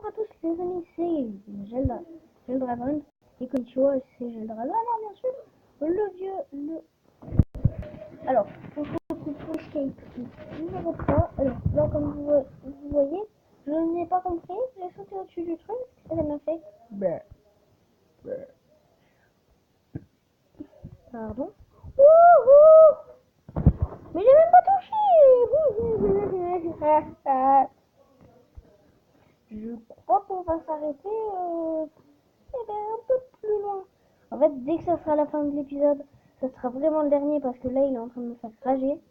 à tous les amis, c'est Geldragon et Konnichiwa, c'est Geldragon, alors bien sûr, le vieux, Alors, on se retrouve pour Escape numéro 3. Alors, là, comme vous voyez, je n'ai pas compris, j'ai sauté au-dessus du truc, et ça m'a fait... Bleh. Pardon. Wouhou! Mais j'ai même pas touché. Je crois qu'on va s'arrêter un peu plus loin. En fait, dès que ça sera la fin de l'épisode, ça sera vraiment le dernier parce que là, il est en train de me faire rager.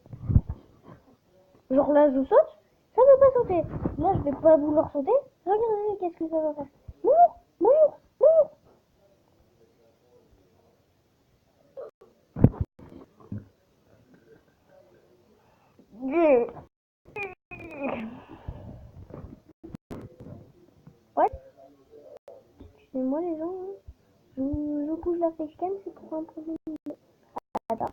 Genre là, je saute, ça ne veut pas sauter. Là, je vais pas vouloir sauter. Regardez, qu'est-ce que ça va faire. Bonjour. Ouais. Excusez-moi les gens, je bouge la facecam, c'est pour un problème. Attends.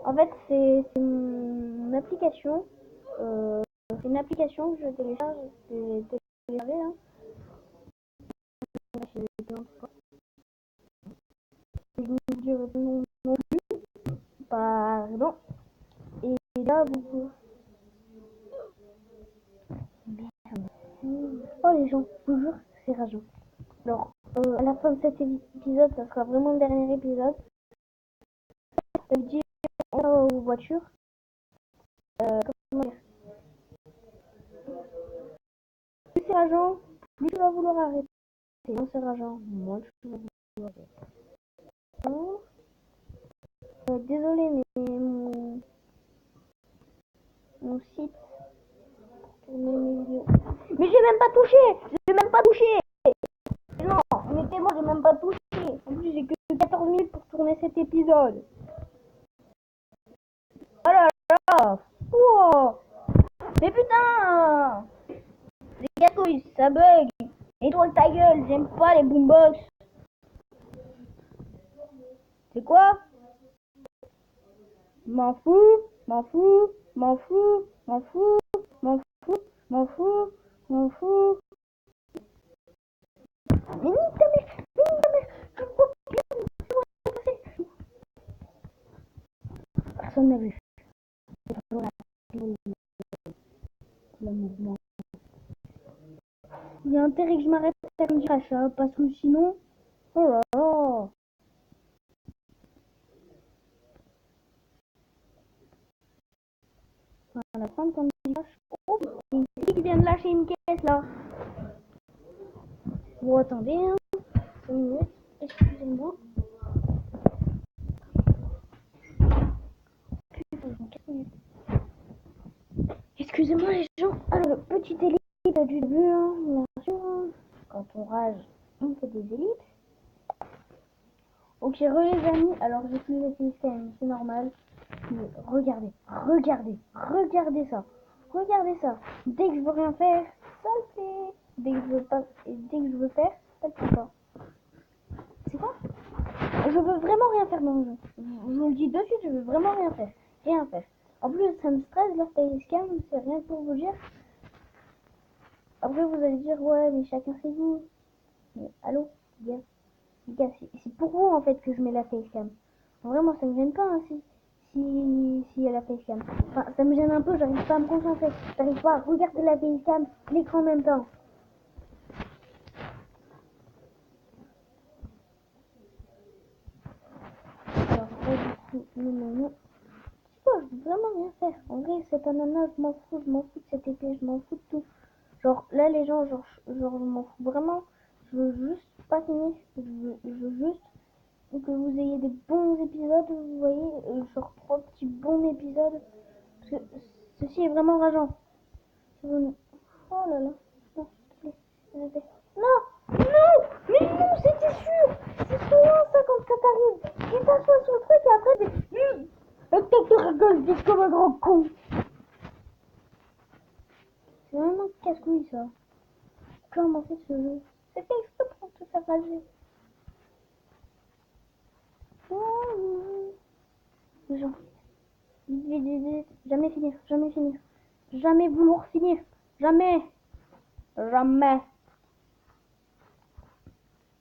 En fait, c'est une application. C'est une application que je télécharge. J'ai téléchargé là. Je vous dirai non plus. Pardon. Et là, vous... Merde. Oh les gens, je vous jure, c'est rageant. Alors, à la fin de cet épisode, ça sera vraiment le dernier épisode. Ça veut dire aux voitures. Comment dire, plus c'est rageant, plus tu vas vouloir arrêter. Moins c'est rageant, moins tu vas vouloir arrêter. Désolé, mais mon site pour tourner mes vidéos. Mais j'ai même pas touché. Non, mettez-moi, j'ai même pas touché. En plus, j'ai que 14 minutes pour tourner cet épisode. Oh là là. Oh. Mais putain. Les gâteaux, ça bug. Et toi, ta gueule, j'aime pas les boombox. C'est quoi? M'en fous, m'en fous, m'en fous, m'en fous, m'en fous, m'en fous, m'en fous. Mais nique ta mère, je vois bien. Personne n'a vu. Le mouvement. Il y a intérêt que je m'arrête à me dire achat, parce que sinon... Oh là là. À la fin, quand il lâche... Oh, c'est qui vient de lâcher une caisse, là. Bon, attendez, hein. 5 minutes. Excusez-moi. Excusez-moi, les gens. Alors, le petit élite du début, hein, bien sûr. Quand on rage, on fait des élites. Ok, les amis. Alors, j'ai plus les systèmes, c'est normal. Mais regardez ça. Regardez ça. Dès que je veux rien faire, ça le fait. Dès que je veux pas, et dès que je veux faire, ça le fait pas. C'est quoi? Je veux vraiment rien faire dans le jeu. Je vous le dis de suite, je veux vraiment rien faire. Rien faire. En plus, ça me stresse leur facecam, c'est rien pour vous dire. Après, vous allez dire, ouais, mais chacun ses goûts. Mais allô, les gars, c'est pour vous en fait que je mets la facecam. Vraiment, ça me gêne pas hein, si y a la facecam. Enfin, ça me gêne un peu, j'arrive pas à me concentrer. J'arrive pas à regarder la facecam, l'écran en même temps. Alors, là, du coup, non. C'est quoi, je veux vraiment rien faire. En vrai, cette ananas, je m'en fous de cette épée, je m'en fous de tout. Genre, là, les gens, genre je m'en fous vraiment. Je veux juste pas finir. Je veux juste que vous ayez des bons épisodes, vous voyez, genre 3 petits bons épisodes. Parce que ceci est vraiment rageant. Oh là là. Non, s'il vous plaît. Non, mais non, c'était sûr. C'est souvent ça quand ça t'arrive. Tu t'assois sur le truc et après et tu te rigoles comme un grand con. C'est vraiment casse-couille ça. Comment c'est ce jeu? C'est fait exprès pour te faire rager. Les gens. Vite. Jamais finir. Jamais vouloir finir. Jamais. Jamais.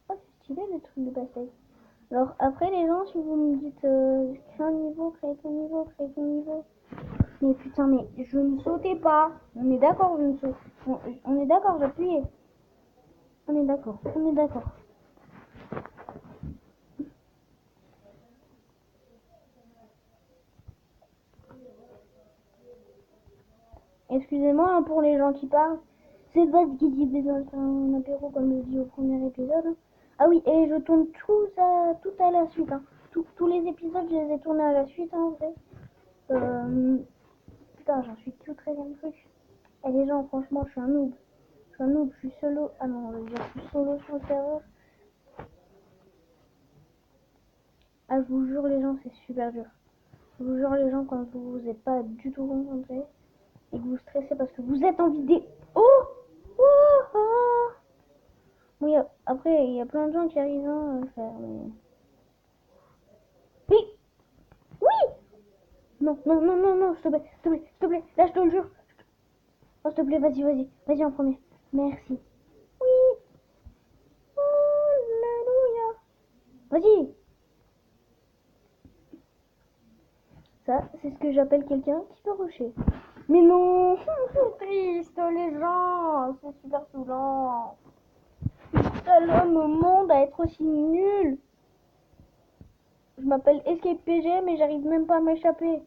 Oh, c'est stylé le truc de bataille. Alors après les gens, si vous me dites crée un niveau, crée ton niveau, crée ton niveau. Mais putain, mais je ne sautais pas. On est d'accord, je ne saute. On est d'accord, j'appuyais. On est d'accord, on est d'accord. Excusez-moi hein, pour les gens qui parlent. C'est pas ce qui dit besoin de faire un apéro comme je dis au premier épisode. Ah oui, et je tourne tout à la suite. Hein. Tous les épisodes, je les ai tournés à la suite, hein, en fait. Putain, j'en suis tout 13e truc. Et les gens, franchement, je suis un noob. Je suis un noob, je suis solo. Ah non, je suis solo sur le serveur. Ah, je vous jure, les gens, c'est super dur. Je vous jure, les gens, quand vous n'êtes pas du tout concentrés et que vous stressez parce que vous êtes en vidéo. Oh, oh, oh. Oui, après, il y a plein de gens qui arrivent à faire. Oui, oui. Non, non, non, non, non, s'il te plaît, s'il te plaît, s'il te plaît. Là, je te le jure. Oh, s'il te plaît, vas-y, vas-y, vas-y en premier. Merci. Oui. Alléluia. Vas-y. Ça, c'est ce que j'appelle quelqu'un qui peut rusher. Mais non, c'est triste, les gens. C'est super saoulant. Seul homme au monde à être aussi nul. Je m'appelle Escape PG, mais j'arrive même pas à m'échapper.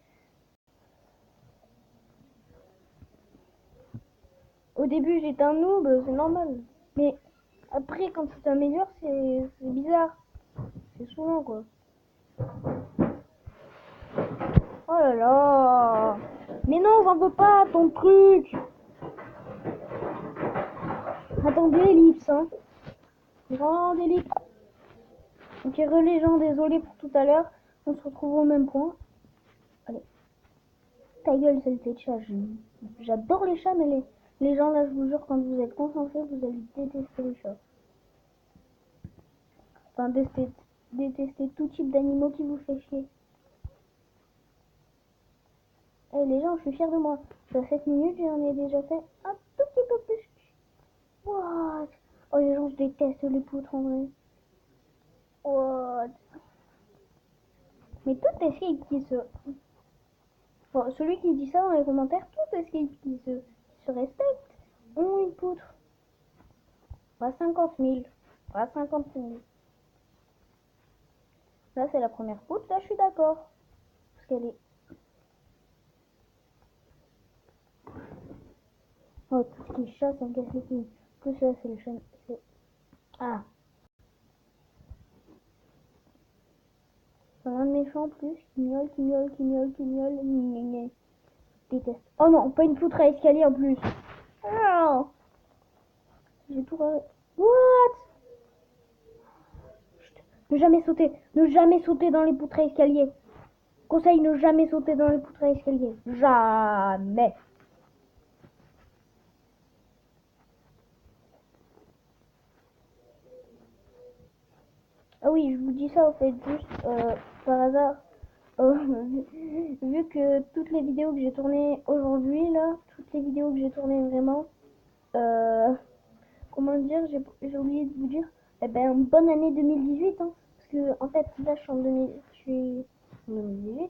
Au début, j'étais un noob, c'est normal. Mais après, quand tu t'améliores, c'est bizarre. C'est souvent, quoi. Oh là là. Mais non, j'en veux pas, ton truc. Attendez, ellipse, hein. Grande ellipse. Ok, les gens, désolé pour tout à l'heure. On se retrouve au même point. Allez. Ta gueule, saleté de chat. J'adore les chats, mais les gens, là, je vous jure, quand vous êtes concentrés, vous allez détester les chats. Enfin, détester tout type d'animaux qui vous fait chier. Eh les gens, je suis fière de moi. Sur 7 minutes, j'en ai déjà fait un tout petit peu plus. What? Oh les gens, je déteste les poutres en vrai. What? Mais tout escape qui se... Bon, celui qui dit ça dans les commentaires, tout escape qui se respecte ont une poutre. Pas 50 000. Pas 50 000. Là, c'est la première poutre. Là, je suis d'accord. Parce qu'elle est... Oh, tout ce qui est chat, ça me casse les couilles. Plus là, c'est le chat... Ah. C'est un méchant plus, qui miaule, qui miaule, qui miaule, qui miaule, gna. Déteste. Oh non, pas une poutre à escalier en plus. Oh. J'ai tout raté. What? Chut. Ne jamais sauter. Ne jamais sauter dans les poutres à escalier. Conseil, ne jamais sauter dans les poutres à escalier. Jamais. Ah oui, je vous dis ça en fait juste par hasard. Vu que toutes les vidéos que j'ai tournées aujourd'hui, là, toutes les vidéos que j'ai tournées vraiment, comment dire, j'ai oublié de vous dire, eh ben, bonne année 2018, hein, parce que, en fait, là, je suis en 2018,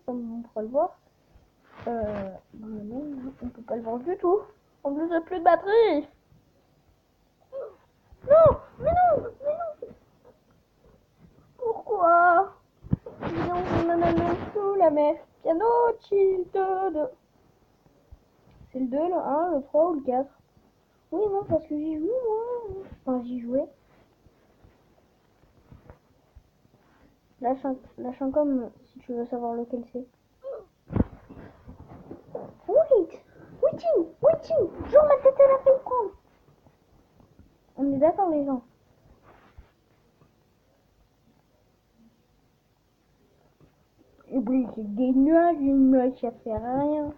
comme on pourra le voir, non, on peut pas le voir du tout, en plus, j'ai plus de batterie. Non, mais non, mais non, pourquoi? Non, non, non, non, sous la mer, piano, chill, 2. C'est le 2, le 1, le 3 ou le 4? Oui, non, parce que j'y joue, moi. Enfin, j'y jouais. Lâche un com si tu veux savoir lequel c'est. Wait! Waiting! Genre ma tête elle a fait prendre. On est d'accord les gens. Et oui, c'est des nuages, ça fait rien.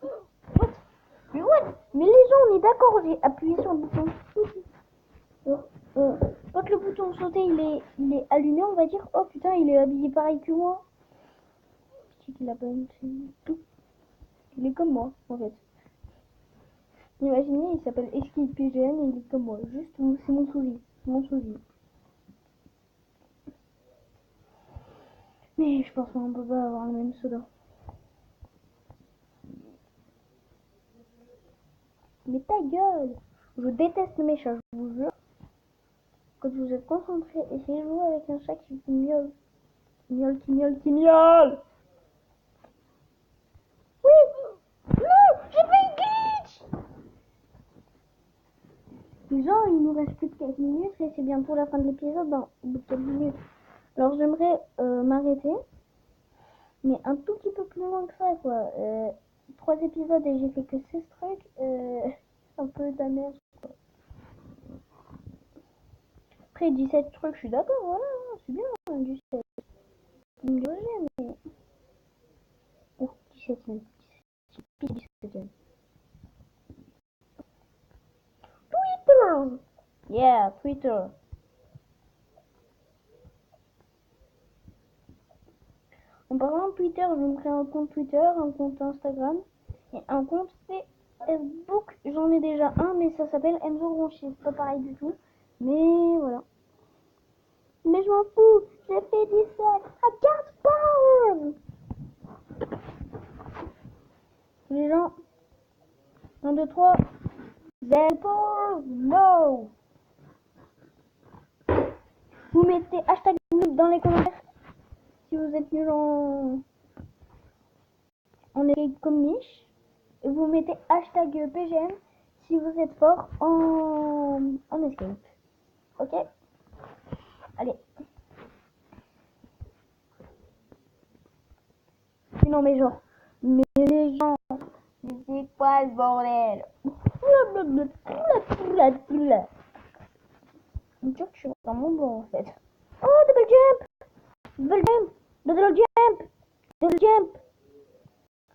What? Mais what? Mais les gens, on est d'accord, j'ai appuyé sur le bouton. Quand le bouton sauter il est allumé, on va dire, oh putain, il est habillé pareil que moi. C'est qu'il a pas une tout. Il est comme moi, en fait. Imaginez, il s'appelle Escape PGN et il est comme moi. Juste, c'est mon sosie. Mon sosie. Mais je pense qu'on peut pas avoir le même pseudo. Mais ta gueule! Je déteste mes chats, je vous jure. Quand vous êtes concentré, essayez de jouer avec un chat qui miaule. Qui miaule, qui miaule, qui miaule! Oui! Non! J'ai fait une glitch! Les gens, il nous reste plus de 4 minutes et c'est bientôt la fin de l'épisode dans 4 minutes. Alors j'aimerais m'arrêter, mais un tout petit peu plus loin que ça, quoi. 3 épisodes et j'ai fait que 16 trucs. Un peu de la merde, quoi. Après 17 trucs, je suis d'accord, voilà, c'est bien, 17. Mais... Oh, 17 même. 17. Twitter! Yeah, Twitter. En parlant de Twitter, je me crée un compte Twitter, un compte Instagram et un compte Facebook. J'en ai déjà un, mais ça s'appelle Enzo Ronchi. C'est pas pareil du tout. Mais voilà. Mais je m'en fous. J'ai fait 17. I got power. Les gens. 1, 2, 3. Zen power. No. Vous mettez hashtag nul dans les commentaires si vous êtes nul en équipe comme Mich. Et vous mettez hashtag PGM si vous êtes fort en escape. Ok? Allez. Non mais genre, mais les gens, mais c'est quoi ce bordel? Je me dis que je suis vraiment bon en fait. Oh, double jump! Double jump! Double jump! Double jump!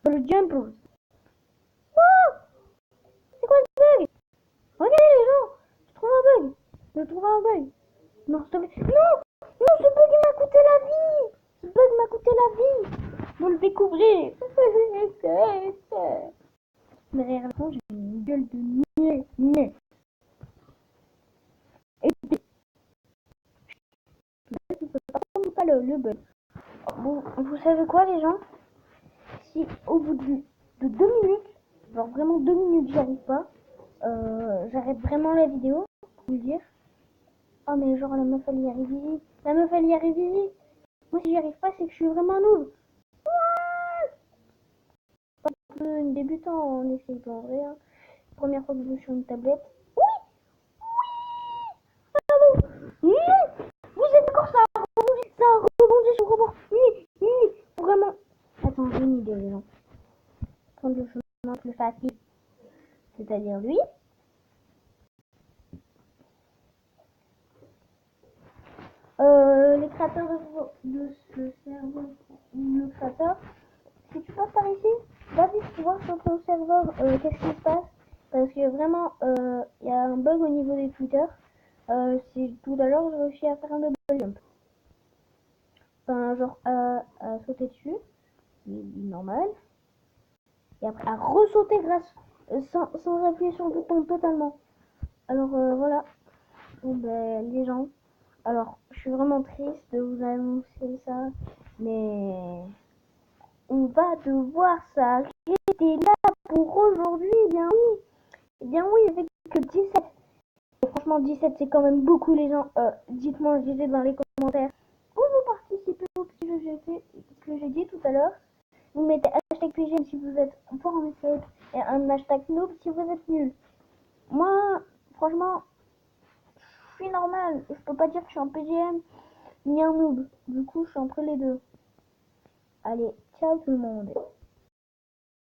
Double jump! Oh! C'est quoi ce bug? Regardez les gens! Je trouve un bug! Je trouve un bug! Non, s'il te plaît! Non! Non, ce bug il m'a coûté la vie! Ce bug m'a coûté la vie! Vous le découvrez! Mais réellement, j'ai une gueule de niais. Et puis, je peux pas le bug. Bon, vous savez quoi, les gens? Si au bout de 2 minutes, genre vraiment 2 minutes, j'y arrive pas, j'arrête vraiment la vidéo, pour vous dire. Oh, mais genre, la meuf, elle y arrive easy. La meuf, elle y arrive easy. Moi, si j'y arrive pas, c'est que je suis vraiment un noob. Pas une débutant en essayant en vrai. Hein. Première fois que je joue sur une tablette. Oui! Oui! Vous êtes d'accord, ça a rebondi sur le rebond. Oui! Vraiment. Attends, j'ai une idée, les gens. Prendre le chemin plus facile, c'est-à-dire lui. Les créateurs de ce serveur, le créateur, si tu passes par ici, va vite voir sur ton serveur qu'est-ce qui se passe. Parce que vraiment, il y a un bug au niveau des Twitter. Si tout à l'heure, j'ai réussi à faire un double jump. Enfin, genre à sauter dessus, normal. Et après à ressauter grâce, sans appuyer sur le bouton totalement. Alors voilà. Bon, ben, les gens. Alors, je suis vraiment triste de vous annoncer ça, mais on va devoir s'arrêter là pour aujourd'hui. Eh bien oui, il fait que 17. Et franchement, 17, c'est quand même beaucoup, les gens. Dites-moi, je dans les commentaires où vous participez au que j'ai dit tout à l'heure. Vous mettez hashtag PGM si vous êtes fort en escape et un hashtag noob si vous êtes nul. Moi, franchement, je suis normal. Je peux pas dire que je suis un PGM ni un noob. Du coup, je suis entre les deux. Allez, ciao tout le monde.